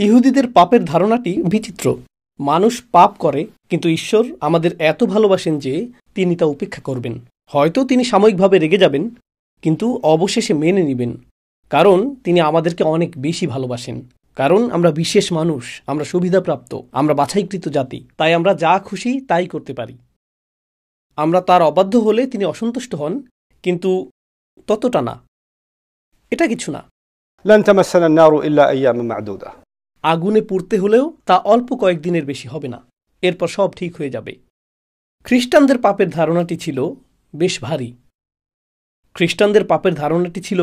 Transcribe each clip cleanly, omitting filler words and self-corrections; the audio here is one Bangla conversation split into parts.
ইহুদিদের পাপের ধারণাটি বিচিত্র। মানুষ পাপ করে, কিন্তু ঈশ্বর আমাদের এত ভালোবাসেন যে তিনি তা উপেক্ষা করবেন। হয়তো তিনি সাময়িকভাবে রেগে যাবেন, কিন্তু অবশেষে মেনে নেবেন, কারণ তিনি আমাদেরকে অনেক বেশি ভালোবাসেন। কারণ আমরা বিশেষ মানুষ, আমরা সুবিধাপ্রাপ্ত, আমরা বাছাইকৃত জাতি, তাই আমরা যা খুশি তাই করতে পারি। আমরা তার অবাধ্য হলে তিনি অসন্তুষ্ট হন, কিন্তু ততটা না। এটা কিছু না। لن تمسنا النار إلا أياما معدودة। আগুনে পুড়তে হলেও তা অল্প কয়েকদিনের বেশি হবে না, এরপর সব ঠিক হয়ে যাবে। খ্রিস্টানদের পাপের ধারণাটি ছিল বেশ ভারী। খ্রিস্টানদের পাপের ধারণাটি ছিল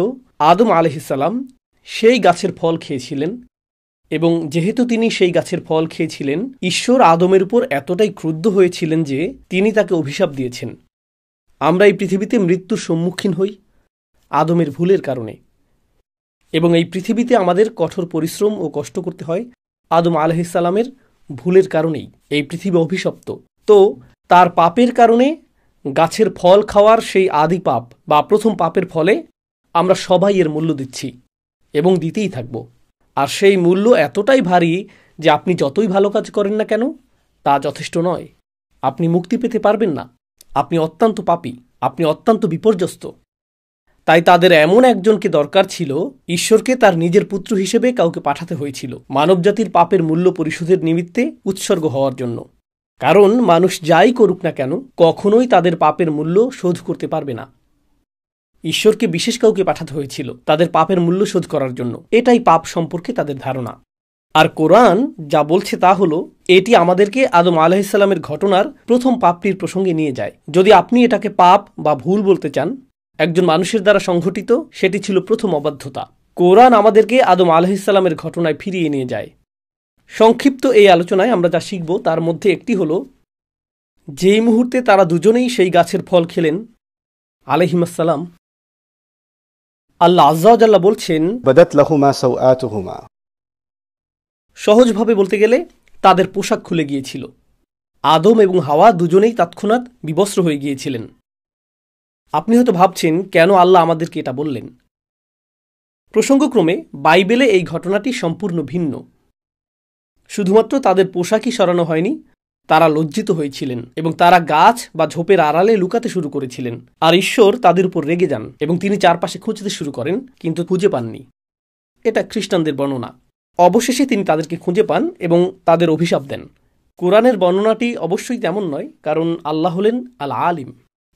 আদম আলাইহিসসালাম সেই গাছের ফল খেয়েছিলেন, এবং যেহেতু তিনি সেই গাছের ফল খেয়েছিলেন, ঈশ্বর আদমের উপর এতটাই ক্রুদ্ধ হয়েছিলেন যে তিনি তাকে অভিশাপ দিয়েছেন। আমরা এই পৃথিবীতে মৃত্যুর সম্মুখীন হই আদমের ভুলের কারণে, এবং এই পৃথিবীতে আমাদের কঠোর পরিশ্রম ও কষ্ট করতে হয় আদম আলাইহিসসালামের ভুলের কারণেই। এই পৃথিবী অভিশপ্ত। তো তার পাপের কারণে গাছের ফল খাওয়ার সেই আদি পাপ বা প্রথম পাপের ফলে আমরা সবাই এর মূল্য দিচ্ছি এবং দিতেই থাকব। আর সেই মূল্য এতটাই ভারী যে আপনি যতই ভালো কাজ করেন না কেন তা যথেষ্ট নয়। আপনি মুক্তি পেতে পারবেন না। আপনি অত্যন্ত পাপী, আপনি অত্যন্ত বিপর্যস্ত। তাই তাদের এমন একজনকে দরকার ছিল, ঈশ্বরকে তার নিজের পুত্র হিসেবে কাউকে পাঠাতে হয়েছিল মানবজাতির পাপের মূল্য পরিশোধের নিমিত্তে উৎসর্গ হওয়ার জন্য। কারণ মানুষ যাই করুক না কেন কখনোই তাদের পাপের মূল্য শোধ করতে পারবে না। ঈশ্বরকে বিশেষ কাউকে পাঠাতে হয়েছিল তাদের পাপের মূল্য শোধ করার জন্য। এটাই পাপ সম্পর্কে তাদের ধারণা। আর কোরআন যা বলছে তা হলো, এটি আমাদেরকে আদম আলাইহিসসালামের ঘটনার প্রথম পাপটির প্রসঙ্গে নিয়ে যায়। যদি আপনি এটাকে পাপ বা ভুল বলতে চান, একজন মানুষের দ্বারা সংঘটিত, সেটি ছিল প্রথম অবাধ্যতা। কোরআন আমাদেরকে আদম আলাইহিসসালামের ঘটনায় ফিরিয়ে নিয়ে যায়। সংক্ষিপ্ত এই আলোচনায় আমরা যা শিখব তার মধ্যে একটি হল, যেই মুহূর্তে তারা দুজনেই সেই গাছের ফল খেলেন আলাইহিমুসসালাম, আল্লাহ আযজা ওয়া জাল্লা বলছেন, بدت لهما سوآتهما। সহজভাবে বলতে গেলে তাদের পোশাক খুলে গিয়েছিল। আদম এবং হাওয়া দুজনেই তৎক্ষণাৎ বিবস্ত্র হয়ে গিয়েছিলেন। আপনি হয়তো ভাবছেন কেন আল্লাহ আমাদেরকে এটা বললেন। প্রসঙ্গক্রমে বাইবেলে এই ঘটনাটি সম্পূর্ণ ভিন্ন। শুধুমাত্র তাদের পোশাকই সরানো হয়নি, তারা লজ্জিত হয়েছিলেন এবং তারা গাছ বা ঝোপের আড়ালে লুকাতে শুরু করেছিলেন। আর ঈশ্বর তাদের উপর রেগে যান এবং তিনি চারপাশে খুঁজতে শুরু করেন, কিন্তু খুঁজে পাননি। এটা খ্রিস্টানদের বর্ণনা। অবশেষে তিনি তাদেরকে খুঁজে পান এবং তাদের অভিশাপ দেন। কোরআনের বর্ণনাটি অবশ্যই তেমন নয়, কারণ আল্লাহ হলেন আল আলিম।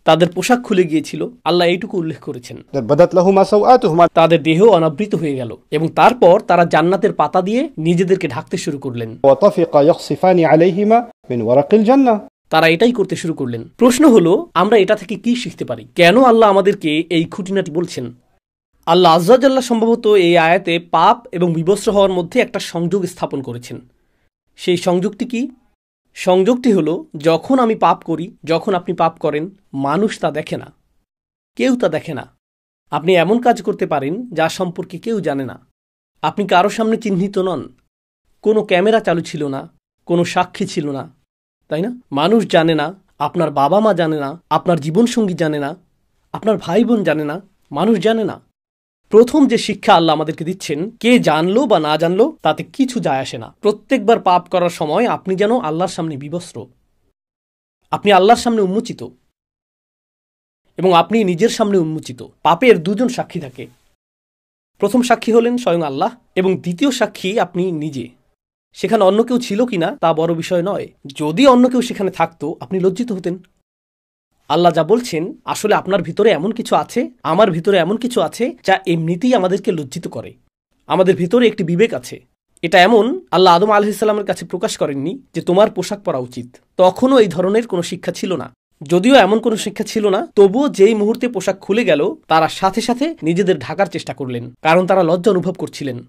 তাদের পোশাক খুলে গিয়েছিল, আল্লাহ এইটুকু উল্লেখ করেছেন। بدت لهما سوآتهما। তাদের দেহ অনাবৃত হয়ে গেল এবং তারপর তারা জান্নাতের পাতা দিয়ে নিজেদেরকে ঢাকতে শুরু করলেন। وطفقا يخصفان عليهما من ورق الجنة। তারা এটাই করতে শুরু করলেন। প্রশ্ন হলো, আমরা এটা থেকে কি শিখতে পারি? কেন আল্লাহ আমাদেরকে এই খুঁটিনাটি বলছেন? আল্লাহ আযজা ওয়া জাল্লা সম্ভবত এই আয়াতে পাপ এবং বিবস্ত্র হওয়ার মধ্যে একটা সংযোগ স্থাপন করেছেন। সেই সংযোগটি কি? সংযোগটি হলো, যখন আমি পাপ করি, যখন আপনি পাপ করেন, মানুষ তা দেখে না, কেউ তা দেখে না। আপনি এমন কাজ করতে পারেন যা সম্পর্কে কেউ জানে না। আপনি কারো সামনে চিহ্নিত নন, কোনো ক্যামেরা চালু ছিল না, কোনো সাক্ষী ছিল না, তাই না? মানুষ জানে না, আপনার বাবা মা জানে না, আপনার জীবনসঙ্গী জানে না, আপনার ভাই বোন জানে না, মানুষ জানে না। প্রথম যে শিক্ষা আল্লাহ আমাদেরকে দিচ্ছেন, কে জানলো বা না জানলো তাতে কিছু যায় আসে না। প্রত্যেকবার পাপ করার সময় আপনি যেন আল্লাহর সামনে বিবস্ত্র, আপনি আল্লাহর সামনে উন্মোচিত এবং আপনি নিজের সামনে উন্মোচিত। পাপের দুজন সাক্ষী থাকে। প্রথম সাক্ষী হলেন স্বয়ং আল্লাহ এবং দ্বিতীয় সাক্ষী আপনি নিজে। সেখানে অন্য কেউ ছিল কিনা তা বড় বিষয় নয়। যদি অন্য কেউ সেখানে থাকতো আপনি লজ্জিত হতেন। আল্লাহ যা বলছেন, আসলে আপনার ভিতরে এমন কিছু আছে, আমার ভিতরে এমন কিছু আছে যা এমনিতেই আমাদেরকে লজ্জিত করে। আমাদের ভিতরে একটি বিবেক আছে। এটা এমন, আল্লাহ আদম আলাইহিসসালামের কাছে প্রকাশ করেননি যে তোমার পোশাক পরা উচিত। তখনও এই ধরনের কোনো শিক্ষা ছিল না। যদিও এমন কোনো শিক্ষা ছিল না, তবুও যেই মুহূর্তে পোশাক খুলে গেল তারা সাথে সাথে নিজেদের ঢাকার চেষ্টা করলেন, কারণ তারা লজ্জা অনুভব করছিলেন।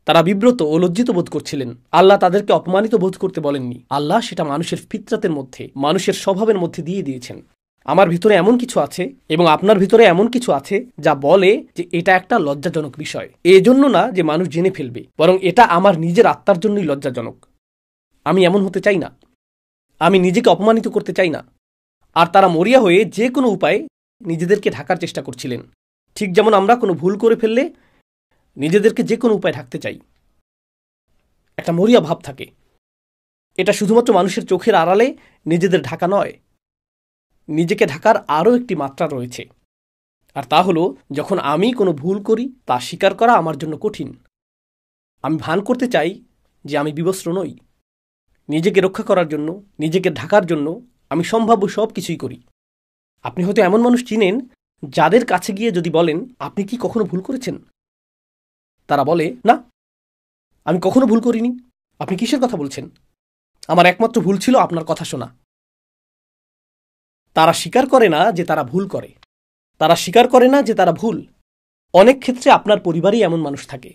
তারা বিব্রত ও লজ্জিত বোধ করছিলেন। আল্লাহ তাদেরকে অপমানিত বোধ করতে বলেননি। আল্লাহ সেটা মানুষের ফিতরাতের মধ্যে, মানুষের স্বভাবের মধ্যে দিয়ে দিয়েছেন। আমার ভিতরে এমন কিছু আছে এবং আপনার ভিতরে এমন কিছু আছে যা বলে যে এটা একটা লজ্জাজনক বিষয়। এজন্য না যে মানুষ জেনে ফেলবে, বরং এটা আমার নিজের আত্মার জন্যই লজ্জাজনক। আমি এমন হতে চাই না, আমি নিজেকে অপমানিত করতে চাই না। আর তারা মরিয়া হয়ে যে কোনো উপায়ে নিজেদেরকে ঢাকার চেষ্টা করছিলেন, ঠিক যেমন আমরা কোনো ভুল করে ফেললে নিজেদেরকে যে কোনো উপায়ে ঢাকতে চাই। একটা মরিয়া ভাব থাকে। এটা শুধুমাত্র মানুষের চোখের আড়ালে নিজেদের ঢাকা নয়, নিজেকে ঢাকার আরও একটি মাত্রা রয়েছে। আর তা হলো, যখন আমি কোনো ভুল করি তা স্বীকার করা আমার জন্য কঠিন। আমি ভান করতে চাই যে আমি বিবস্ত্র নই। নিজেকে রক্ষা করার জন্য, নিজেকে ঢাকার জন্য আমি সম্ভাব্য সব কিছুই করি। আপনি হয়তো এমন মানুষ চিনেন যাদের কাছে গিয়ে যদি বলেন, আপনি কি কখনো ভুল করেছেন, তারা বলে, না, আমি কখনো ভুল করিনি। আপনি কিসের কথা বলছেন? আমার একমাত্র ভুল ছিল আপনার কথা শোনা। তারা স্বীকার করে না যে তারা ভুল করে। তারা স্বীকার করে না যে তারা ভুল। অনেক ক্ষেত্রে আপনার পরিবারেই এমন মানুষ থাকে।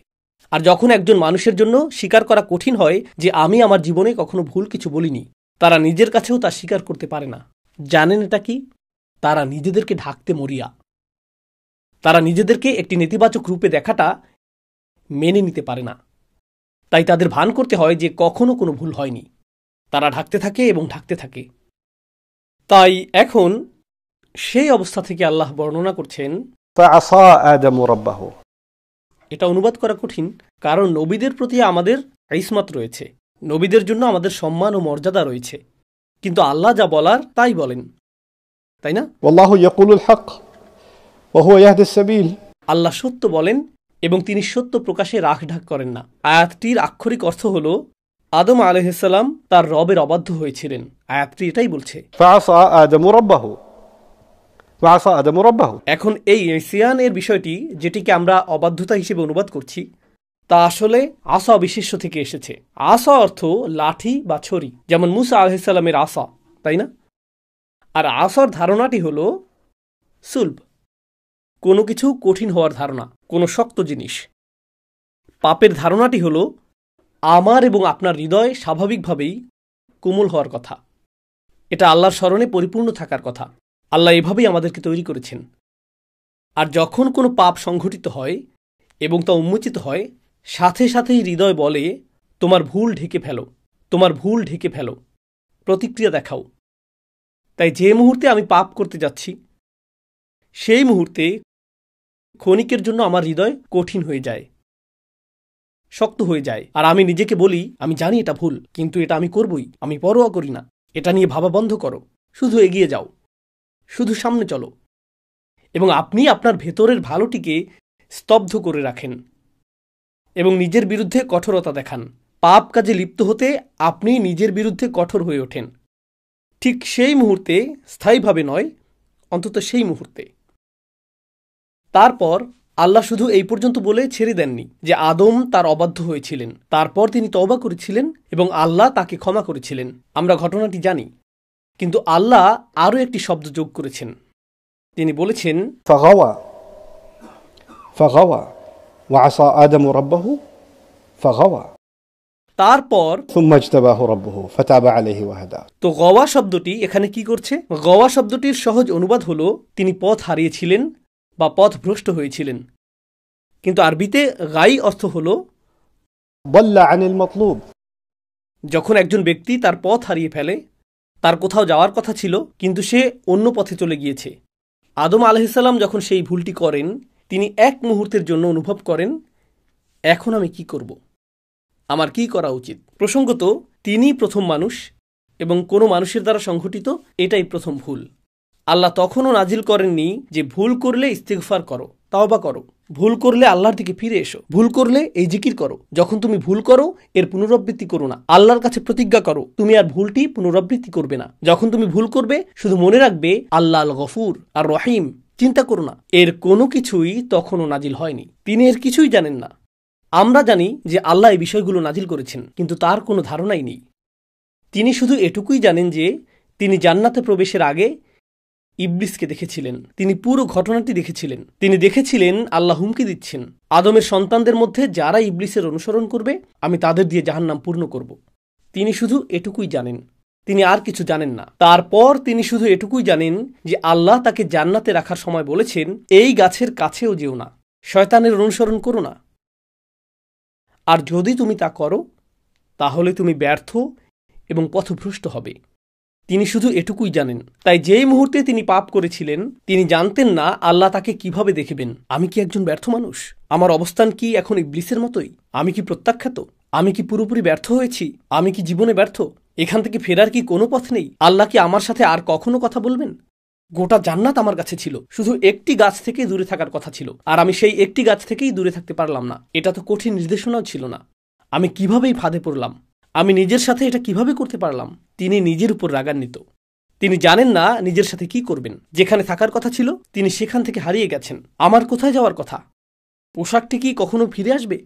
আর যখন একজন মানুষের জন্য স্বীকার করা কঠিন হয় যে আমি আমার জীবনে কখনো ভুল কিছু বলিনি, তারা নিজের কাছেও তা স্বীকার করতে পারে না। জানেন এটা কি? তারা নিজেদেরকে ঢাকতে মরিয়া। তারা নিজেদেরকে একটি নেতিবাচক রূপে দেখাটা মেনে নিতে পারে না। তাই তাদের ভান করতে হয় যে কখনো কোনো ভুল হয়নি। তারা ঢাকতে থাকে এবং ঢাকতে থাকে। তাই এখন সেই অবস্থা থেকে আল্লাহ বর্ণনা করছেন, فعصى آدم ربه। এটা অনুবাদ করা কঠিন, কারণ নবীদের প্রতি আমাদের ইসমাত রয়েছে, নবীদের জন্য আমাদের সম্মান ও মর্যাদা রয়েছে। কিন্তু আল্লাহ যা বলার তাই বলেন, তাই না? والله يقول الحق وهو يهدي السبيل। আল্লাহ সত্য বলেন এবং তিনি সত্য প্রকাশে রাখঢাক করেন না। আয়াতটির আক্ষরিক অর্থ হল, আদম আলাইহিসসালাম তার রবের অবাধ্য হয়েছিলেন। আয়াতটি এটাই বলছে। فعصى آدم ربه وعصى آدم ربه। এখন এই ইসিয়ান এর বিষয়টি, যেটিকে আমরা অবাধ্যতা হিসেবে অনুবাদ করছি, তা আসলে আসা বিশেষ্য থেকে এসেছে। আসা অর্থ লাঠি বা ছড়ি, যেমন মুসা আলাইহিসসালামের আসা, তাই না? আর আসার ধারণাটি হল সুলব, কোনো কিছু কঠিন হওয়ার ধারণা, কোনো শক্ত জিনিস। পাপের ধারণাটি হল আমার এবং আপনার হৃদয় স্বাভাবিকভাবেই কোমল হওয়ার কথা। এটা আল্লাহর স্মরণে পরিপূর্ণ থাকার কথা। আল্লাহ এভাবেই আমাদেরকে তৈরি করেছেন। আর যখন কোনো পাপ সংঘটিত হয় এবং তা উন্মোচিত হয়, সাথে সাথেই হৃদয় বলে, তোমার ভুল ঢেকে ফেলো, তোমার ভুল ঢেকে ফেলো, প্রতিক্রিয়া দেখাও। তাই যে মুহূর্তে আমি পাপ করতে যাচ্ছি, সেই মুহূর্তে ক্ষণিকের জন্য আমার হৃদয় কঠিন হয়ে যায়, শক্ত হয়ে যায়। আর আমি নিজেকে বলি, আমি জানি এটা ভুল, কিন্তু এটা আমি করবই, আমি পরোয়া করি না। এটা নিয়ে ভাবা বন্ধ করো, শুধু এগিয়ে যাও, শুধু সামনে চলো। এবং আপনি আপনার ভেতরের ভালোটিকে স্তব্ধ করে রাখেন এবং নিজের বিরুদ্ধে কঠোরতা দেখান। পাপ কাজে লিপ্ত হতে আপনি নিজের বিরুদ্ধে কঠোর হয়ে ওঠেন। ঠিক সেই মুহূর্তে, স্থায়ীভাবে নয়, অন্তত সেই মুহূর্তে। তারপর আল্লাহ শুধু এই পর্যন্ত বলে ছেড়ে দেননি যে আদম তার অবাধ্য হয়েছিলেন। তারপর তিনি তওবা করেছিলেন এবং আল্লাহ তাকে ক্ষমা করেছিলেন। আমরা ঘটনাটি জানি, কিন্তু আল্লাহ আরও একটি শব্দ যোগ করেছেন। তিনি বলেছেন, فغوى وعصى آدم ربه فغوى তারপর ثم اجتباه ربه فتاب عليه وهدى। তো গওয়া শব্দটি এখানে কি করছে? গওয়া শব্দটির সহজ অনুবাদ হল তিনি পথ হারিয়েছিলেন বা পথ ভ্রষ্ট হয়েছিলেন। কিন্তু আরবিতে গাই অর্থ হল ضل عن المطلوب। যখন একজন ব্যক্তি তার পথ হারিয়ে ফেলে, তার কোথাও যাওয়ার কথা ছিল কিন্তু সে অন্য পথে চলে গিয়েছে। আদম আলাইহিসসালাম যখন সেই ভুলটি করেন, তিনি এক মুহূর্তের জন্য অনুভব করেন, এখন আমি কি করব, আমার কি করা উচিত। প্রসঙ্গত, তিনি প্রথম মানুষ এবং কোনো মানুষের দ্বারা সংঘটিত এটাই প্রথম ভুল। আল্লাহ তখনও নাজিল করেননি যে ভুল করলে ইস্তিগফার করো, তাওবা করো, ভুল করলে আল্লাহর দিকে ফিরে এসো, ভুল করলে এই জিকির করো। যখন তুমি ভুল করো, এর পুনরাবৃত্তি করো না। আল্লাহর কাছে প্রতিজ্ঞা করো তুমি আর ভুলটি পুনরাবৃত্তি করবে না। যখন তুমি ভুল করবে, শুধু মনে রাখবে আল্লাহ আল গফুর আর রহিম, চিন্তা করো না। এর কোনো কিছুই তখনও নাজিল হয়নি। তিনি এর কিছুই জানেন না। আমরা জানি যে আল্লাহ এই বিষয়গুলো নাজিল করেছেন, কিন্তু তার কোনো ধারণাই নেই। তিনি শুধু এটুকুই জানেন যে তিনি জান্নাতে প্রবেশের আগে ইবলিসকে দেখেছিলেন। তিনি পুরো ঘটনাটি দেখেছিলেন। তিনি দেখেছিলেন আল্লাহ হুমকি দিচ্ছেন, আদমের সন্তানদের মধ্যে যারা ইবলিসের অনুসরণ করবে, আমি তাদের দিয়ে জাহান্নাম পূর্ণ করব। তিনি শুধু এটুকুই জানেন, তিনি আর কিছু জানেন না। তারপর তিনি শুধু এটুকুই জানেন যে আল্লাহ তাকে জান্নাতে রাখার সময় বলেছেন, এই গাছের কাছেও যেও না, শয়তানের অনুসরণ করো না। আর যদি তুমি তা করো, তাহলে তুমি ব্যর্থ এবং পথভ্রষ্ট হবে। তিনি শুধু এটুকুই জানেন। তাই যেই মুহূর্তে তিনি পাপ করেছিলেন, তিনি জানতেন না আল্লাহ তাকে কিভাবে দেখবেন। আমি কি একজন ব্যর্থ মানুষ? আমার অবস্থান কি এখন ইবলিসের মতোই? আমি কি প্রত্যাখ্যাত? আমি কি পুরোপুরি ব্যর্থ হয়েছি? আমি কি জীবনে ব্যর্থ? এখান থেকে ফেরার কি কোনো পথ নেই? আল্লাহ কি আমার সাথে আর কখনো কথা বলবেন? গোটা জান্নাত আমার কাছে ছিল, শুধু একটি গাছ থেকে দূরে থাকার কথা ছিল, আর আমি সেই একটি গাছ থেকেই দূরে থাকতে পারলাম না। এটা তো কঠিন নির্দেশনাও ছিল না। আমি কিভাবেই ফাঁদে পড়লাম? আমি নিজের সাথে এটা কিভাবে করতে পারলাম? তিনি নিজের উপর রাগান্বিত। তিনি জানেন না নিজের সাথে কি করবেন। যেখানে থাকার কথা ছিল তিনি সেখান থেকে হারিয়ে গেছেন। আমার কোথায় যাওয়ার কথা? পোশাকটি কি কখনো ফিরে আসবে?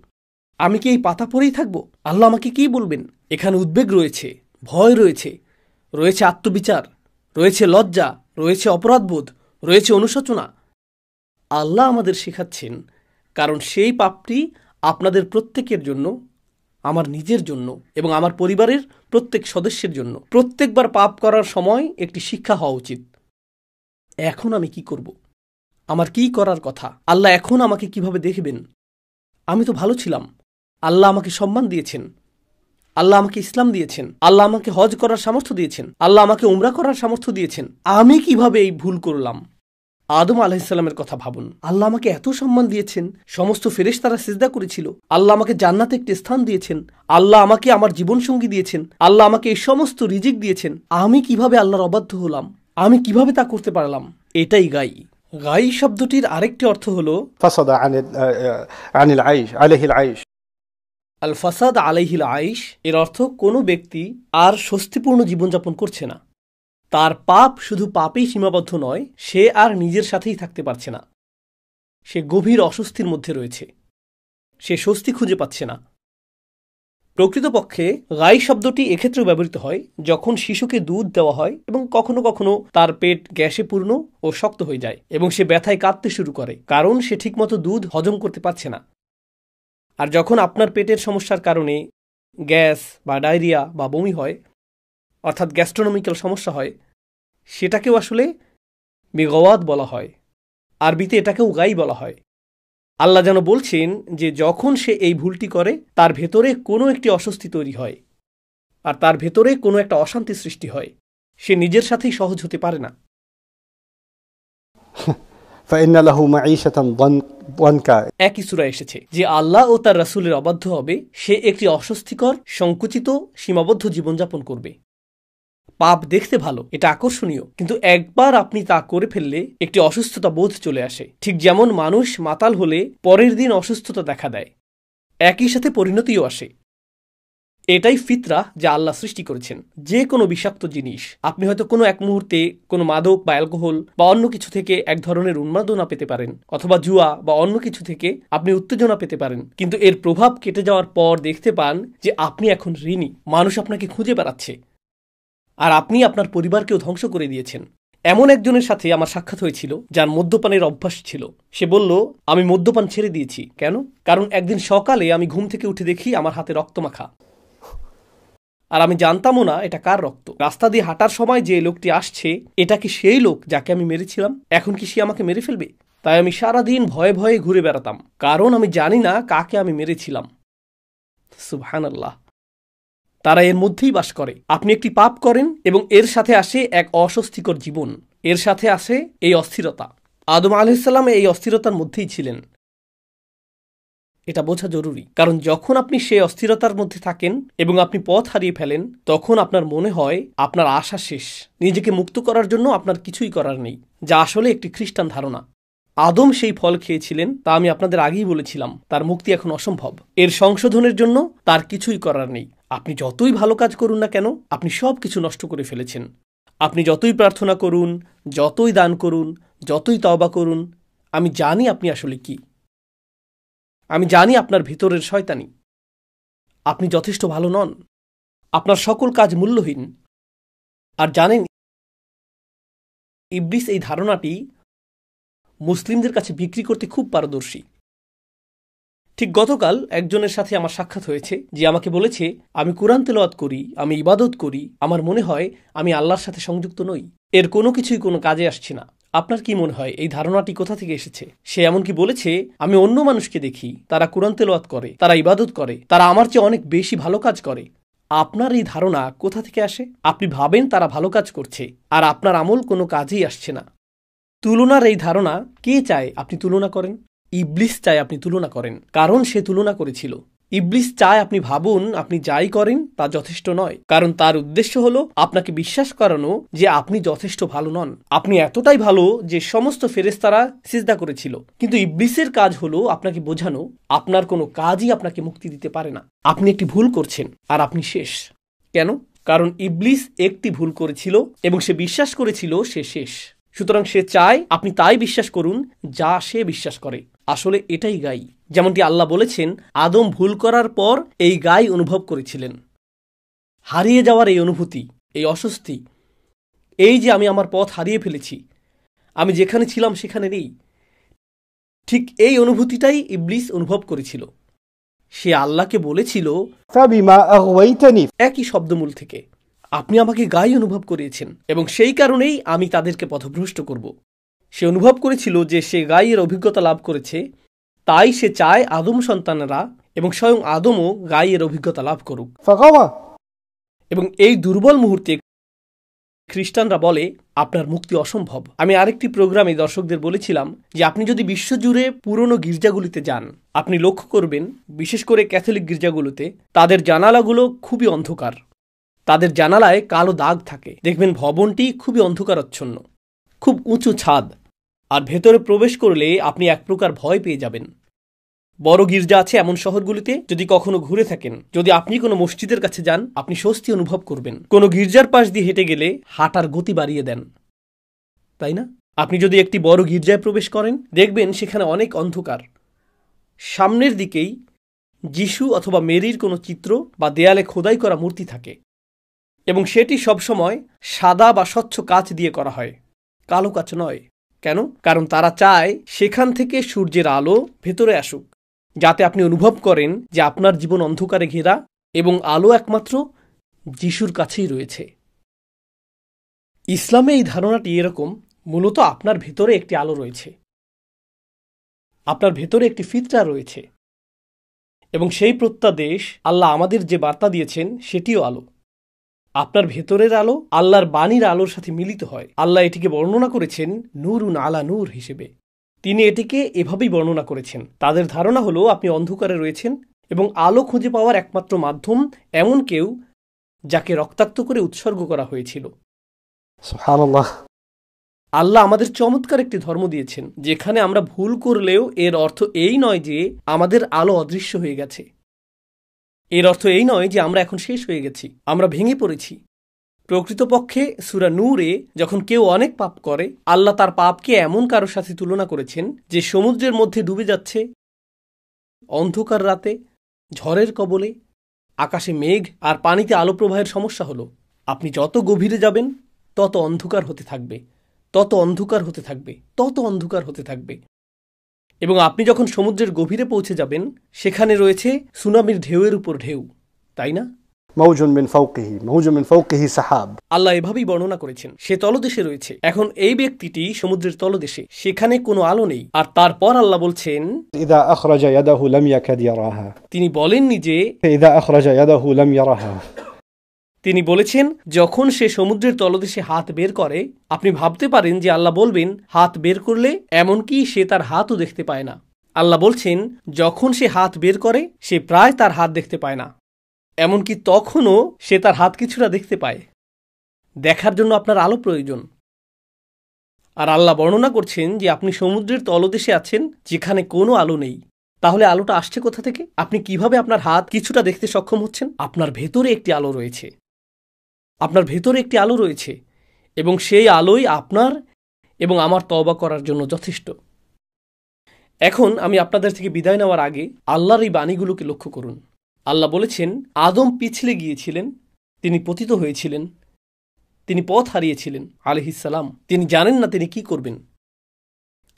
আমি কি এই পাতা পরেই থাকব? আল্লাহ আমাকে কি বলবেন? এখানে উদ্বেগ রয়েছে, ভয় রয়েছে, রয়েছে আত্মবিচার, রয়েছে লজ্জা, রয়েছে অপরাধবোধ, রয়েছে অনুশোচনা। আল্লাহ আমাদের শেখাচ্ছেন, কারণ সেই পাপটি আপনাদের প্রত্যেকের জন্য, আমার নিজের জন্য এবং আমার পরিবারের প্রত্যেক সদস্যের জন্য। প্রত্যেকবার পাপ করার সময় একটি শিক্ষা হওয়া উচিত। এখন আমি কি করব? আমার কি করার কথা? আল্লাহ এখন আমাকে কিভাবে দেখবেন? আমি তো ভালো ছিলাম। আল্লাহ আমাকে সম্মান দিয়েছেন, আল্লাহ আমাকে ইসলাম দিয়েছেন, আল্লাহ আমাকে হজ করার সামর্থ্য দিয়েছেন, আল্লাহ আমাকে উমরা করার সামর্থ্য দিয়েছেন। আমি কিভাবে এই ভুল করলাম? আদম আলাইহিসসালামের কথা ভাবুন। আল্লাহ আমাকে এত সম্মান দিয়েছেন, সমস্ত ফেরেশতারা সিজদা করেছিল। আল্লাহ আমাকে জান্নাতে একটি স্থান দিয়েছেন, আল্লাহ আমাকে আমার জীবনসঙ্গী দিয়েছেন, আল্লাহ আমাকে এই সমস্ত রিজিক দিয়েছেন। আমি কিভাবে আল্লাহর অবাধ্য হলাম? আমি কিভাবে তা করতে পারলাম? এটাই গাই। গাই শব্দটির আরেকটি অর্থ হলো فصد عن العيش عليه العيش। আল ফাসাদ আলাইহিল আইশ এর অর্থ কোনো ব্যক্তি আর স্বস্তিপূর্ণ জীবনযাপন করছে না। তার পাপ শুধু পাপেই সীমাবদ্ধ নয়, সে আর নিজের সাথেই থাকতে পারছে না। সে গভীর অস্বস্তির মধ্যে রয়েছে, সে স্বস্তি খুঁজে পাচ্ছে না। প্রকৃতপক্ষে গাই শব্দটি এক্ষেত্রেও ব্যবহৃত হয় যখন শিশুকে দুধ দেওয়া হয় এবং কখনো কখনো তার পেট গ্যাসে পূর্ণ ও শক্ত হয়ে যায় এবং সে ব্যথায় কাঁদতে শুরু করে, কারণ সে ঠিকমতো দুধ হজম করতে পারছে না। আর যখন আপনার পেটের সমস্যার কারণে গ্যাস বা ডায়রিয়া বা বমি হয়, অর্থাৎ গ্যাস্ট্রোনমিক্যাল সমস্যা হয়, সেটাকেও আসলে মিগওয়াত বলা হয়। আরবিতে এটাকেও গাই বলা হয়। আল্লাহ যেন বলছেন যে যখন সে এই ভুলটি করে তার ভেতরে কোনো একটি অস্বস্তি তৈরি হয় আর তার ভেতরে কোনো একটা অশান্তি সৃষ্টি হয়। সে নিজের সাথেই সহজ হতে পারে না। فإن له معيشة ضنكا। একই সূরা এসেছে যে আল্লাহ ও তার রাসূলের অবাধ্য হবে, সে একটি অস্বস্তিকর, সংকুচিত, সীমাবদ্ধ জীবনযাপন করবে। পাপ দেখতে ভালো, এটা আকর্ষণীয়, কিন্তু একবার আপনি তা করে ফেললে একটি অসুস্থতা বোধ চলে আসে। ঠিক যেমন মানুষ মাতাল হলে পরের দিন অসুস্থতা দেখা দেয়, একই সাথে পরিণতিও আসে। এটাই ফিতরা যা আল্লাহ সৃষ্টি করেছেন। যে কোনো বিষাক্ত জিনিস, আপনি হয়তো কোনো এক মুহূর্তে কোনো মাদক বা অ্যালকোহল বা অন্য কিছু থেকে এক ধরনের উন্মাদনা পেতে পারেন, অথবা জুয়া বা অন্য কিছু থেকে আপনি উত্তেজনা পেতে পারেন, কিন্তু এর প্রভাব কেটে যাওয়ার পর দেখতে পান যে আপনি এখন ঋণী। মানুষ আপনাকে খুঁজে বেড়াচ্ছে আর আপনি আপনার পরিবারকেও ধ্বংস করে দিয়েছেন। এমন একজনের সাথে আমার সাক্ষাৎ হয়েছিল যার মদ্যপানের অভ্যাস ছিল। সে বলল, আমি মদ্যপান ছেড়ে দিয়েছি। কেন? কারণ একদিন সকালে আমি ঘুম থেকে উঠে দেখি আমার হাতে রক্তমাখা, আর আমি জানতামও না এটা কার রক্ত। রাস্তা দিয়ে হাঁটার সময় যে লোকটি আসছে, এটা কি সেই লোক যাকে আমি মেরেছিলাম? এখন কি সে আমাকে মেরে ফেলবে? তাই আমি সারাদিন ভয়ে ভয়ে ঘুরে বেড়াতাম, কারণ আমি জানি না কাকে আমি মেরেছিলাম। সুবহানাল্লাহ। তারা এর মধ্যেই বাস করে। আপনি একটি পাপ করেন এবং এর সাথে আসে এক অস্বস্তিকর জীবন, এর সাথে আসে এই অস্থিরতা। আদম আলাইহিস সালাম এই অস্থিরতার মধ্যেই ছিলেন। এটা বোঝা জরুরি, কারণ যখন আপনি সেই অস্থিরতার মধ্যে থাকেন এবং আপনি পথ হারিয়ে ফেলেন, তখন আপনার মনে হয় আপনার আশা শেষ, নিজেকে মুক্ত করার জন্য আপনার কিছুই করার নেই, যা আসলে একটি খ্রিস্টান ধারণা। আদম সেই ফল খেয়েছিলেন, তা আমি আপনাদের আগেই বলেছিলাম। তার মুক্তি এখন অসম্ভব। এর সংশোধনের জন্য তার কিছুই করার নেই। আপনি যতই ভালো কাজ করুন না কেন, আপনি সব কিছু নষ্ট করে ফেলেছেন। আপনি যতই প্রার্থনা করুন, যতই দান করুন, যতই তওবা করুন, আমি জানি আপনি আসলে কি। আমি জানি আপনার ভিতরের শয়তানি। আপনি যথেষ্ট ভালো নন, আপনার সকল কাজ মূল্যহীন। আর জানেন, ইবলিস এই ধারণাটি মুসলিমদের কাছে বিক্রি করতে খুব পারদর্শী। ঠিক গতকাল একজনের সাথে আমার সাক্ষাৎ হয়েছে, যে আমাকে বলেছে, আমি কুরআন তেলাওয়াত করি, আমি ইবাদত করি, আমার মনে হয় আমি আল্লাহর সাথে সংযুক্ত নই, এর কোনো কিছুই কোনো কাজে আসছে না। আপনার কি মনে হয় এই ধারণাটি কোথা থেকে এসেছে? সে এমনকি বলেছে, আমি অন্য মানুষকে দেখি, তারা কুরআন তেলাওয়াত করে, তারা ইবাদত করে, তারা আমার চেয়ে অনেক বেশি ভালো কাজ করে। আপনার এই ধারণা কোথা থেকে আসে? আপনি ভাবেন তারা ভালো কাজ করছে, আর আপনার আমল কোনো কাজেই আসছে না। তুলনার এই ধারণা কে চায় আপনি তুলনা করেন? ইবলিস চায় আপনি তুলনা করেন, কারণ সে তুলনা করেছিল। ইবলিস চায় আপনি ভাবুন আপনি যাই করেন তা যথেষ্ট নয়, কারণ তার উদ্দেশ্য হলো আপনাকে বিশ্বাস করানো যে আপনি যথেষ্ট ভালো নন। আপনি এতটাই ভালো যে সমস্ত ফেরেশতারা সিজদা করেছিল। কিন্তু ইবলিসের কাজ হলো আপনাকে বোঝানো আপনার কোনো কাজই আপনাকে মুক্তি দিতে পারে না। আপনি একটি ভুল করছেন আর আপনি শেষ। কেন? কারণ ইবলিস একটি ভুল করেছিল এবং সে বিশ্বাস করেছিল সে শেষ। সুতরাং সে চায় আপনি তাই বিশ্বাস করুন যা সে বিশ্বাস করে। আসলে এটাই গাই। যেমনটি আল্লাহ বলেছেন, আদম ভুল করার পর এই গাই অনুভব করেছিলেন। হারিয়ে যাওয়ার এই অনুভূতি, এই অস্বস্তি, এই যে আমি আমার পথ হারিয়ে ফেলেছি, আমি যেখানে ছিলাম সেখানে নেই, ঠিক এই অনুভূতিটাই ইবলিস অনুভব করেছিল। সে আল্লাহকে বলেছিল فبما أغويتني একই শব্দমূল থেকে, আপনি আমাকে গাই অনুভব করিয়েছেন এবং সেই কারণেই আমি তাদেরকে পথভ্রষ্ট করব। সে অনুভব করেছিল যে সে গাইয়ের অভিজ্ঞতা লাভ করেছে, তাই সে চায় আদম সন্তানেরা এবং স্বয়ং আদমও গাইয়ের অভিজ্ঞতা লাভ করুক। فغوى এবং এই দুর্বল মুহূর্তে খ্রিস্টানরা বলে আপনার মুক্তি অসম্ভব। আমি আরেকটি প্রোগ্রামে দর্শকদের বলেছিলাম যে আপনি যদি বিশ্বজুড়ে পুরনো গির্জাগুলিতে যান, আপনি লক্ষ্য করবেন বিশেষ করে ক্যাথলিক গির্জাগুলোতে তাদের জানালাগুলো খুবই অন্ধকার। তাদের জানালায় কালো দাগ থাকে। দেখবেন ভবনটি খুবই অন্ধকারাচ্ছন্ন, খুব উঁচু ছাদ, আর ভেতরে প্রবেশ করলে আপনি এক প্রকার ভয় পেয়ে যাবেন। বড় গির্জা আছে এমন শহরগুলিতে, যদি কখনো ঘুরে থাকেন, যদি আপনি কোনো মসজিদের কাছে যান, আপনি স্বস্তি অনুভব করবেন। কোনো গির্জার পাশ দিয়ে হেঁটে গেলে হাঁটার গতি বাড়িয়ে দেন, তাই না? আপনি যদি একটি বড় গির্জায় প্রবেশ করেন, দেখবেন সেখানে অনেক অন্ধকার। সামনের দিকেই যিশু অথবা মেরির কোনো চিত্র বা দেয়ালে খোদাই করা মূর্তি থাকে এবং সেটি সবসময় সাদা বা স্বচ্ছ কাচ দিয়ে করা হয়, কালো কাচ নয়। কেন? কারণ তারা চায় সেখান থেকে সূর্যের আলো ভেতরে আসুক, যাতে আপনি অনুভব করেন যে আপনার জীবন অন্ধকারে ঘেরা এবং আলো একমাত্র যিশুর কাছেই রয়েছে। ইসলামে এই ধারণাটি এরকম, মূলত আপনার ভেতরে একটি আলো রয়েছে, আপনার ভেতরে একটি ফিতরা রয়েছে এবং সেই প্রত্যাদেশ আল্লাহ আমাদের যে বার্তা দিয়েছেন সেটিও আলো। আপনার ভেতরের আলো আল্লাহর বাণীর আলোর সাথে মিলিত হয়। আল্লাহ এটিকে বর্ণনা করেছেন নূরুন আলা নূর হিসেবে। তিনি এটিকে এভাবেই বর্ণনা করেছেন। তাদের ধারণা হলো আপনি অন্ধকারে রয়েছেন এবং আলো খুঁজে পাওয়ার একমাত্র মাধ্যম এমন কেউ যাকে রক্তাক্ত করে উৎসর্গ করা হয়েছিল। সুবহানাল্লাহ। আল্লাহ আমাদের চমৎকার একটি ধর্ম দিয়েছেন যেখানে আমরা ভুল করলেও এর অর্থ এই নয় যে আমাদের আলো অদৃশ্য হয়ে গেছে। এর অর্থ এই নয় যে আমরা এখন শেষ হয়ে গেছি, আমরা ভেঙে পড়েছি। প্রকৃতপক্ষে সূরা নূরে যখন কেউ অনেক পাপ করে, আল্লাহ তার পাপকে এমন কারোর সাথে তুলনা করেছেন যে সমুদ্রের মধ্যে ডুবে যাচ্ছে, অন্ধকার রাতে, ঝড়ের কবলে, আকাশে মেঘ আর পানিতে আলো প্রবাহের সমস্যা হলো। আপনি যত গভীরে যাবেন তত অন্ধকার হতে থাকবে, তত অন্ধকার হতে থাকবে, তত অন্ধকার হতে থাকবে। এবং আপনি যখন সমুদ্রের গভীরে পৌঁছে যাবেন, সেখানে রয়েছে সুনামির ঢেউয়ের উপর ঢেউ, তাই না? মৌজ মিন ফাওকিহি সাহাব। আল্লাহ এভাবেই বর্ণনা করেছেন, সে তলদেশে রয়েছে। এখন এই ব্যক্তিটি সমুদ্রের তলদেশে, সেখানে কোনো আলো নেই। আর তারপর আল্লাহ বলছেন, ইযা আখরাজা ইয়াদাহু লাম ইয়াকাদ ইয়ারাহা। তিনি বলেননি যে ইযা আখরাজা ইয়াদাহু লাম ইয়ারাহা। তিনি বলেছেন যখন সে সমুদ্রের তলদেশে হাত বের করে, আপনি ভাবতে পারেন যে আল্লাহ বলবেন হাত বের করলে, এমনকি সে তার হাতও দেখতে পায় না। আল্লাহ বলছেন যখন সে হাত বের করে সে প্রায় তার হাত দেখতে পায় না, এমনকি তখনও সে তার হাত কিছুটা দেখতে পায়। দেখার জন্য আপনার আলো প্রয়োজন। আর আল্লাহ বর্ণনা করছেন যে আপনি সমুদ্রের তলদেশে আছেন যেখানে কোনো আলো নেই। তাহলে আলোটা আসছে কোথা থেকে? আপনি কিভাবে আপনার হাত কিছুটা দেখতে সক্ষম হচ্ছেন? আপনার ভেতরে একটি আলো রয়েছে, আপনার ভেতরে একটি আলো রয়েছে এবং সেই আলোই আপনার এবং আমার তওবা করার জন্য যথেষ্ট। এখন আমি আপনাদের থেকে বিদায় নেওয়ার আগে আল্লাহর এই বাণীগুলোকে লক্ষ্য করুন। আল্লাহ বলেছেন আদম পিছলে গিয়েছিলেন, তিনি পতিত হয়েছিলেন, তিনি পথ হারিয়েছিলেন আলাইহিস সালাম। তিনি জানেন না তিনি কি করবেন।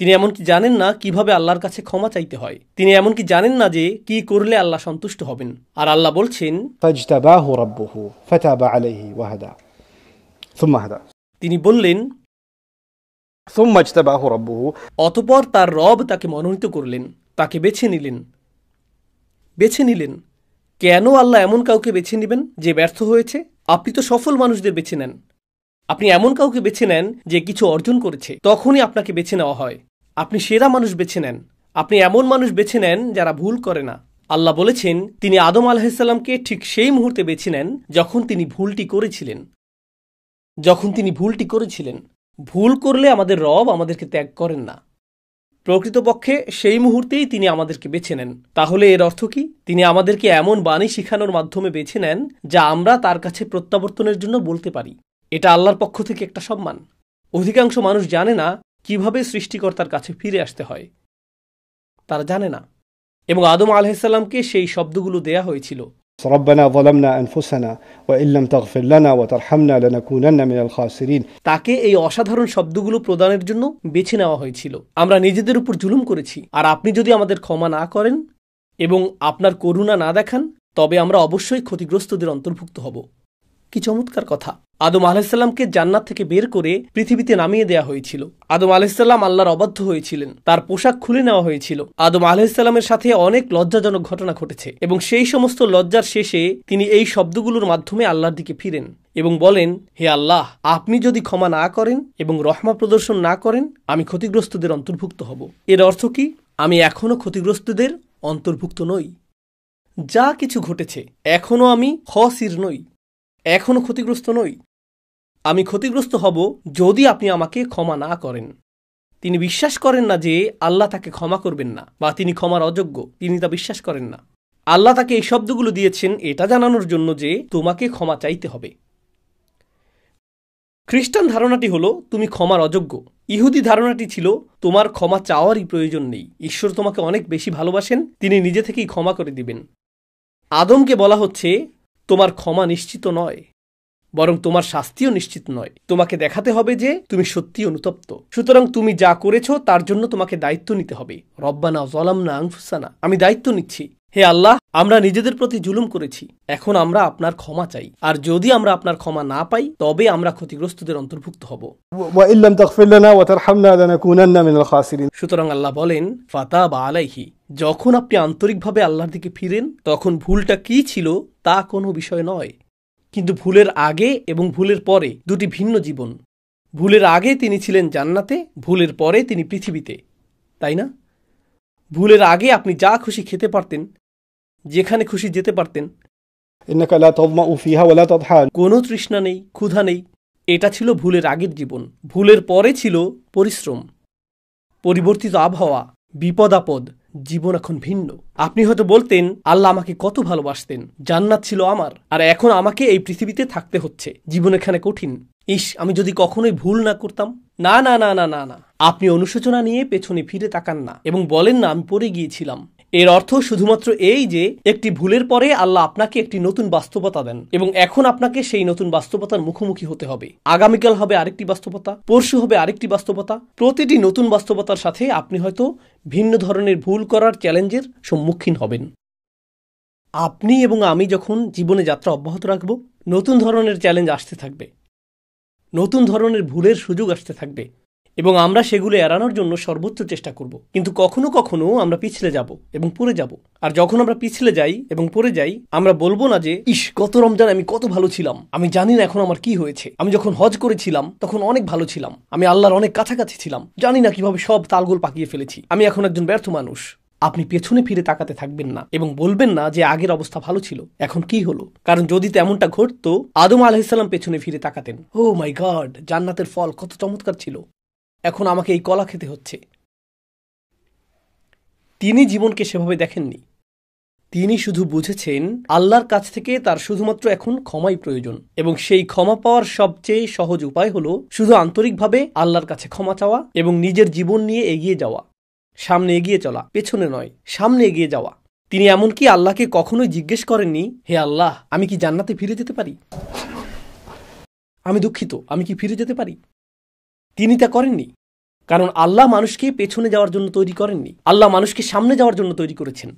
তিনি এমনকি জানেন না কিভাবে আল্লাহর কাছে ক্ষমা চাইতে হয়। তিনি এমনকি জানেন না যে কি করলে আল্লাহ সন্তুষ্ট হবেন। আর আল্লাহ বলছেন ফাজতাবাহু রাব্বুহু ফাতাবা আলাইহি ওয়া হাদা সুম্মা হাদা। তিনি বললেন সুম্মা ইজতাবাহু রাব্বুহু, অতঃপর তার রব তাকে মনোনীত করলেন, তাকে বেছে নিলেন। বেছে নিলেন কেন? আল্লাহ এমন কাউকে বেছে নেবেন যে ব্যর্থ হয়েছে? আপনি তো সফল মানুষদের বেছে নেন। আপনি এমন কাউকে বেছে নেন যে কিছু অর্জন করেছে, তখনই আপনাকে বেছে নেওয়া হয়। আপনি সেরা মানুষ বেছে নেন। আপনি এমন মানুষ বেছে নেন যারা ভুল করে না, আল্লাহ বলেছেন তিনি আদম আলাইহিসসালামকে ঠিক সেই মুহূর্তে বেছে নেন যখন তিনি ভুলটি করেছিলেন। ভুল করলে আমাদের রব আমাদেরকে ত্যাগ করেন না, প্রকৃতপক্ষে সেই মুহূর্তেই তিনি আমাদেরকে বেছে নেন। তাহলে এর অর্থ কি? তিনি আমাদেরকে এমন বাণী শিখানোর মাধ্যমে বেছে নেন যা আমরা তার কাছে প্রত্যাবর্তনের জন্য বলতে পারি। এটা আল্লাহর পক্ষ থেকে একটা সম্মান। অধিকাংশ মানুষ জানে না কিভাবে সৃষ্টিকর্তার কাছে ফিরে আসতে হয়, তারা জানে না। এবং আদম আলাইহিসসালামকে সেই শব্দগুলো দেয়া হয়েছিল, ربنا ظلمنا أنفسنا وإن لم تغفر لنا وترحمنا لنكونن من الخاسرين। তাকে এই অসাধারণ শব্দগুলো প্রদানের জন্য বেছে নেওয়া হয়েছিল। আমরা নিজেদের উপর জুলুম করেছি, আর আপনি যদি আমাদের ক্ষমা না করেন এবং আপনার করুণা না দেখান তবে আমরা অবশ্যই ক্ষতিগ্রস্তদের অন্তর্ভুক্ত হব। কি চমৎকার কথা! আদম আলাইহিসসালামকে জান্নাত থেকে বের করে পৃথিবীতে নামিয়ে দেয়া হয়েছিল। আদম আলাইহিসসালাম আল্লাহর অবাধ্য হয়েছিলেন, তার পোশাক খুলে নেওয়া হয়েছিল। আদম আলাইহিসসালামের সাথে অনেক লজ্জাজনক ঘটনা ঘটেছে এবং সেই সমস্ত লজ্জার শেষে তিনি এই শব্দগুলোর মাধ্যমে আল্লাহর দিকে ফিরেন এবং বলেন, হে আল্লাহ, আপনি যদি ক্ষমা না করেন এবং রহমা প্রদর্শন না করেন আমি ক্ষতিগ্রস্তদের অন্তর্ভুক্ত হব। এর অর্থ কি? আমি এখনো ক্ষতিগ্রস্তদের অন্তর্ভুক্ত নই। যা কিছু ঘটেছে এখনো আমি খসির নই, এখনো ক্ষতিগ্রস্ত নই। আমি ক্ষতিগ্রস্ত হব যদি আপনি আমাকে ক্ষমা না করেন। তিনি বিশ্বাস করেন না যে আল্লাহ তাকে ক্ষমা করবেন না বা তিনি ক্ষমার অযোগ্য, তিনি তা বিশ্বাস করেন না। আল্লাহ তাকে এই শব্দগুলো দিয়েছেন এটা জানানোর জন্য যে তোমাকে ক্ষমা চাইতে হবে। খ্রিস্টান ধারণাটি হলো তুমি ক্ষমার অযোগ্য। ইহুদি ধারণাটি ছিল তোমার ক্ষমা চাওয়ারই প্রয়োজন নেই, ঈশ্বর তোমাকে অনেক বেশি ভালোবাসেন, তিনি নিজে থেকেই ক্ষমা করে দিবেন। আদমকে বলা হচ্ছে তোমার ক্ষমা নিশ্চিত নয়, বরং তোমার শাস্তিও নিশ্চিত নয়। তোমাকে দেখাতে হবে যে তুমি সত্যি অনুতপ্ত। সুতরাং তুমি যা করেছ তার জন্য তোমাকে দায়িত্ব নিতে হবে। রব্বানা যালামনা আনফুসানা, আমি দায়িত্ব নিচ্ছি। হে আল্লাহ, আমরা নিজেদের প্রতি জুলুম করেছি, এখন আমরা আপনার ক্ষমা চাই। আর যদি আমরা আপনার ক্ষমা না পাই তবে আমরা ক্ষতিগ্রস্তদের অন্তর্ভুক্ত হব। وإن لم تغفر لنا وترحمنا لنكونن من الخاسرين। সুতরাং আল্লাহ বলেন ফাতাবা আলাইহি, যখন আপনি আন্তরিকভাবে আল্লাহর দিকে ফিরেন তখন ভুলটা কি ছিল তা কোনো বিষয় নয়। কিন্তু ভুলের আগে এবং ভুলের পরে দুটি ভিন্ন জীবন। ভুলের আগে তিনি ছিলেন জান্নাতে, ভুলের পরে তিনি পৃথিবীতে, তাই না? ভুলের আগে আপনি যা খুশি খেতে পারতেন, যেখানে খুশি যেতে পারতেন, إنك لا تظمأ فيها ولا تضحى। কোনো তৃষ্ণা নেই, ক্ষুধা নেই। এটা ছিল ভুলের আগের জীবন। ভুলের পরে ছিল পরিশ্রম, পরিবর্তিত আবহাওয়া, বিপদ আপদ। জীবন এখন ভিন্ন। আপনি হয়তো বলতেন আল্লাহ আমাকে কত ভালোবাসতেন, জান্নাত ছিল আমার, আর এখন আমাকে এই পৃথিবীতে থাকতে হচ্ছে, জীবন এখানে কঠিন। ইস, আমি যদি কখনোই ভুল না করতাম। না না না না না না, আপনি অনুশোচনা নিয়ে পেছনে ফিরে তাকান না এবং বলেন না আমি পড়ে গিয়েছিলাম। এর অর্থ শুধুমাত্র এই যে একটি ভুলের পরে আল্লাহ আপনাকে একটি নতুন বাস্তবতা দেন এবং এখন আপনাকে সেই নতুন বাস্তবতার মুখোমুখি হতে হবে। আগামীকাল হবে আরেকটি বাস্তবতা, পরশু হবে আরেকটি বাস্তবতা। প্রতিটি নতুন বাস্তবতার সাথে আপনি হয়তো ভিন্ন ধরনের ভুল করার চ্যালেঞ্জের সম্মুখীন হবেন। আপনি এবং আমি যখন জীবনে যাত্রা অব্যাহত রাখব, নতুন ধরনের চ্যালেঞ্জ আসতে থাকবে, নতুন ধরনের ভুলের সুযোগ আসতে থাকবে এবং আমরা সেগুলো এড়ানোর জন্য সর্বোচ্চ চেষ্টা করব। কিন্তু কখনো কখনো আমরা পিছলে যাব এবং পড়ে যাব। আর যখন আমরা পিছলে যাই এবং পড়ে যাই, আমরা বলবো না যে ইস, গত রমজান আমি কত ভালো ছিলাম, আমি জানি না এখন আমার কি হয়েছে। আমি যখন হজ করেছিলাম তখন অনেক ভালো ছিলাম, আমি আল্লাহর অনেক কাছাকাছি ছিলাম, জানি না কিভাবে সব তালগোল পাকিয়ে ফেলেছি, আমি এখন একজন ব্যর্থ মানুষ। আপনি পেছনে ফিরে তাকাতে থাকবেন না এবং বলবেন না যে আগের অবস্থা ভালো ছিল, এখন কি হলো। কারণ যদি তেমনটা ঘটতো, আদম আলাইহিসসালাম পেছনে ফিরে তাকাতেন, ও মাই গড, জান্নাতের ফল কত চমৎকার ছিল, এখন আমাকে এই কলা খেতে হচ্ছে। তিনি জীবনকে সেভাবে দেখেননি। তিনি শুধু বুঝেছেন আল্লাহর কাছ থেকে তার শুধুমাত্র এখন ক্ষমাই প্রয়োজন এবং সেই ক্ষমা পাওয়ার সবচেয়ে সহজ উপায় হলো শুধু আন্তরিকভাবে আল্লাহর কাছে ক্ষমা চাওয়া এবং নিজের জীবন নিয়ে এগিয়ে যাওয়া। সামনে এগিয়ে চলা, পেছনে নয়, সামনে এগিয়ে যাওয়া। তিনি এমনকি আল্লাহকে কখনোই জিজ্ঞেস করেননি, হে আল্লাহ, আমি কি জান্নাতে ফিরে যেতে পারি? আমি দুঃখিত, আমি কি ফিরে যেতে পারি? তিনি তা করেননি, কারণ আল্লাহ মানুষকে পেছনে যাওয়ার জন্য তৈরি করেননি, আল্লাহ মানুষকে সামনে যাওয়ার জন্য তৈরি করেছেন।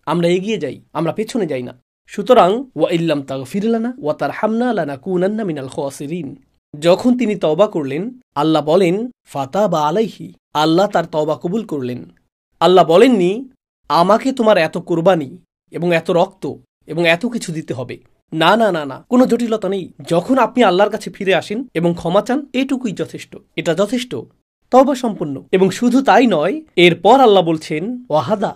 আমরা এগিয়ে যাই, আমরা পেছনে যাই না। সুতরাং ওয়া ইল্লাম তাগফির লানা ওয়া তারহামনা লানাকুনান্না মিনাল খাসিরিন। যখন তিনি তওবা করলেন, আল্লাহ বলেন ফাতাবা আলাইহি, আল্লাহ তার তওবা কবুল করলেন। আল্লাহ বলেননি আমাকে তোমার এত কোরবানি এবং এত রক্ত এবং এত কিছু দিতে হবে। না না না না, কোনো জটিলতা নেই। যখন আপনি আল্লাহর কাছে ফিরে আসেন এবং ক্ষমা চান, এটুকুই যথেষ্ট, এটা যথেষ্ট, তওবা সম্পন্ন। এবং শুধু তাই নয়, এরপর আল্লাহ বলছেন ওয়াহাদা,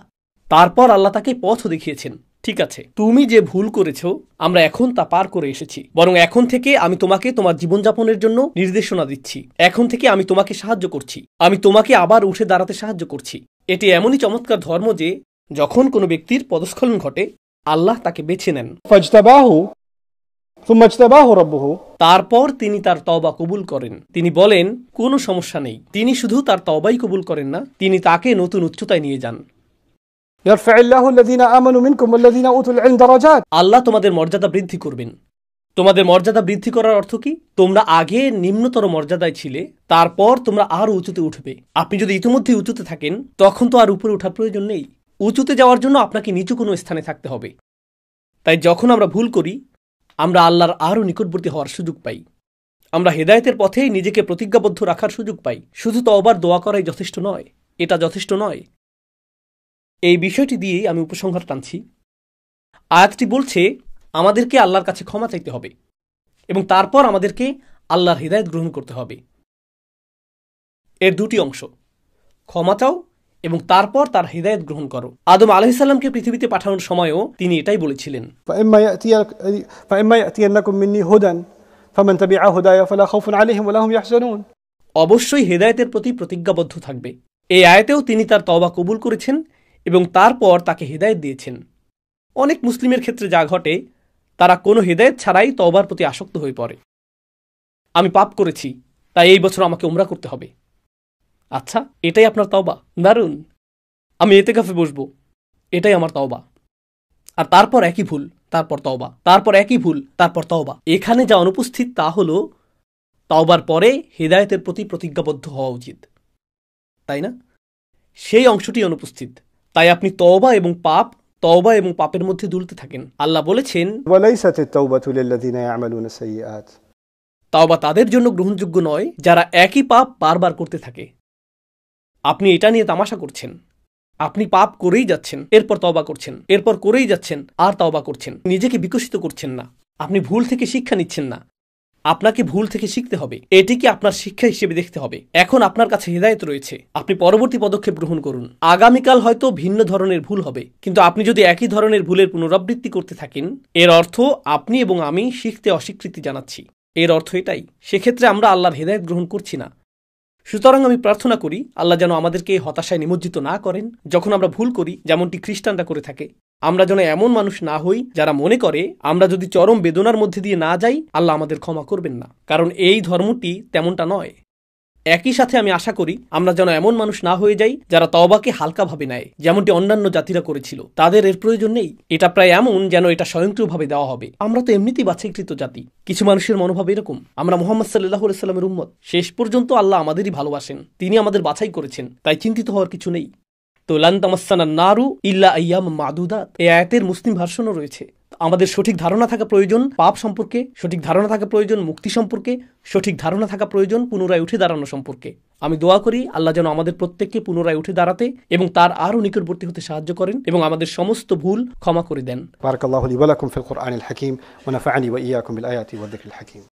তারপর আল্লাহ তাকে পথ দেখিয়েছেন। ঠিক আছে, তুমি যে ভুল করেছো আমরা এখন তা পার করে এসেছি, বরং এখন থেকে আমি তোমাকে তোমার জীবনযাপনের জন্য নির্দেশনা দিচ্ছি। এখন থেকে আমি তোমাকে সাহায্য করছি, আমি তোমাকে আবার উঠে দাঁড়াতে সাহায্য করছি। এটি এমনই চমৎকার ধর্ম যে যখন কোনো ব্যক্তির পদস্খলন ঘটে আল্লাহ তাকে বেছে নেন, فاجتباه ثم اجتباه ربه তারপর তিনি তার তওবা কবুল করেন। তিনি বলেন কোনো সমস্যা নেই। তিনি শুধু তার তওবাই কবুল করেন না, তিনি তাকে নতুন উচ্চতায় নিয়ে যান। يرفع الله الذين آمنوا منكم والذين أوتوا العلم درجات আল্লাহ তোমাদের মর্যাদা বৃদ্ধি করবেন। তোমাদের মর্যাদা বৃদ্ধি করার অর্থ কি? তোমরা আগে নিম্নতর মর্যাদায় ছিলে, তারপর তোমরা আরো উঁচুতে উঠবে। আপনি যদি ইতিমধ্যে উঁচুতে থাকেন তখন তো আর উপরে ওঠার প্রয়োজন নেই। উঁচুতে যাওয়ার জন্য আপনাকে নিচু কোনো স্থানে থাকতে হবে। তাই যখন আমরা ভুল করি আমরা আল্লাহর আরও নিকটবর্তী হওয়ার সুযোগ পাই। আমরা হেদায়েতের পথেই নিজেকে প্রতিজ্ঞাবদ্ধ রাখার সুযোগ পাই। শুধু তওবার দোয়া করাই যথেষ্ট নয়, এটা যথেষ্ট নয়। এই বিষয়টি দিয়েই আমি উপসংহার টানছি। আয়াতটি বলছে আমাদেরকে আল্লাহর কাছে ক্ষমা চাইতে হবে এবং তারপর আমাদেরকে আল্লাহর হিদায়াত গ্রহণ করতে হবে। এর দুটি অংশ, ক্ষমা চাও এবং তারপর তার হিদায়াত গ্রহণ করো। আদম আলাইহিস সালামকে পৃথিবীতে পাঠানোর সময়ও তিনি এটাই বলেছিলেন, فإما يأتينكم مني هدى فمن تبع هداي فلا خوف عليهم ولا هم يحزنون। অবশ্যই হেদায়েতের প্রতি প্রতিজ্ঞাবদ্ধ থাকবে। এই আয়াতেও তিনি তার তওবা কবুল করেছেন এবং তারপর তাকে হেদায়েত দিয়েছেন। অনেক মুসলিমের ক্ষেত্রে যা ঘটে তারা কোনো হেদায়েত ছাড়াই তওবার প্রতি আসক্ত হয়ে পড়ে। আমি পাপ করেছি, তাই এই বছর আমাকে উমরা করতে হবে। আচ্ছা, এটাই আপনার তওবা? দারুণ। আমি ইতিকাফে বসবো, এটাই আমার তওবা। আর তারপর একই ভুল, তারপর তওবা, তারপর একই ভুল, তারপর তওবা। এখানে যা অনুপস্থিত তা হলো তওবার পরে হেদায়েতের প্রতি প্রতিজ্ঞাবদ্ধ হওয়া উচিত, তাই না? সেই অংশটি অনুপস্থিত। তাই আপনি তওবা এবং পাপের মধ্যে দুলতে থাকেন। আল্লাহ বলেছেন, وليست التوبة للذين يعملون السيئات। তওবা তাদের জন্য গ্রহণযোগ্য নয় যারা একই পাপ বারবার করতে থাকে। আপনি এটা নিয়ে তামাশা করছেন। আপনি পাপ করেই যাচ্ছেন, এরপর তওবা করছেন, এরপর করেই যাচ্ছেন, আর তওবা করছেন। নিজেকে বিকশিত করছেন না। আপনি ভুল থেকে শিক্ষা নিচ্ছেন না। আপনাকে ভুল থেকে শিখতে হবে, এটিকে আপনার শিক্ষা হিসেবে দেখতে হবে। এখন আপনার কাছে হেদায়েত রয়েছে, আপনি পরবর্তী পদক্ষেপ গ্রহণ করুন। আগামীকাল হয়তো ভিন্ন ধরনের ভুল হবে, কিন্তু আপনি যদি একই ধরনের ভুলের পুনরাবৃত্তি করতে থাকেন এর অর্থ আপনি এবং আমি শিখতে অস্বীকৃতি জানাচ্ছি। এর অর্থ এটাই। সেক্ষেত্রে আমরা আল্লাহর হেদায়েত গ্রহণ করছি না। সুতরাং আমি প্রার্থনা করি আল্লাহ যেন আমাদেরকে হতাশায় নিমজ্জিত না করেন যখন আমরা ভুল করি, যেমনটি খ্রিস্টানরা করে থাকে। আমরা যেন এমন মানুষ না হই যারা মনে করে আমরা যদি চরম বেদনার মধ্যে দিয়ে না যাই আল্লাহ আমাদের ক্ষমা করবেন না, কারণ এই ধর্মটি তেমনটা নয়। একই সাথে আমি আশা করি আমরা যেন এমন মানুষ না হয়ে যাই যারা তওবাকে হালকাভাবে নেয়, যেমনটি অন্যান্য জাতিরা করেছিল। তাদের এর প্রয়োজন নেই। এটা প্রায় এমন যেন এটা স্বয়ংক্রিয়ভাবে দেওয়া হবে। আমরা তো এমনিতেই বাছাইকৃত জাতি। কিছু মানুষের মনোভাব এরকম, আমরা মুহাম্মদ সাল্লাল্লাহু আলাইহি সাল্লামের উম্মত। শেষ পর্যন্ত আল্লাহ আমাদেরই ভালোবাসেন, তিনি আমাদের বাছাই করেছেন, তাই চিন্তিত হওয়ার কিছু নেই। তো লান তামাসসানা নারু ইল্লা আইয়াম মাদুদাত, এই আয়াতের মুসলিম ভার্সনও রয়েছে। আমাদের সঠিক ধারণা থাকা প্রয়োজন পাপ সম্পর্কে, সঠিক ধারণা থাকা প্রয়োজন মুক্তি সম্পর্কে, সঠিক ধারণা থাকা প্রয়োজন পুনরায় উঠে দাঁড়ানো সম্পর্কে। আমি দোয়া করি আল্লাহ যেন আমাদের প্রত্যেককে পুনরায় উঠে দাঁড়াতে এবং তার আরও নিকটবর্তী হতে সাহায্য করেন এবং আমাদের সমস্ত ভুল ক্ষমা করে দেন। بارك الله لي ولكم في القرآن الحكيم ونفعني وإياكم بالآيات والذكر الحكيم.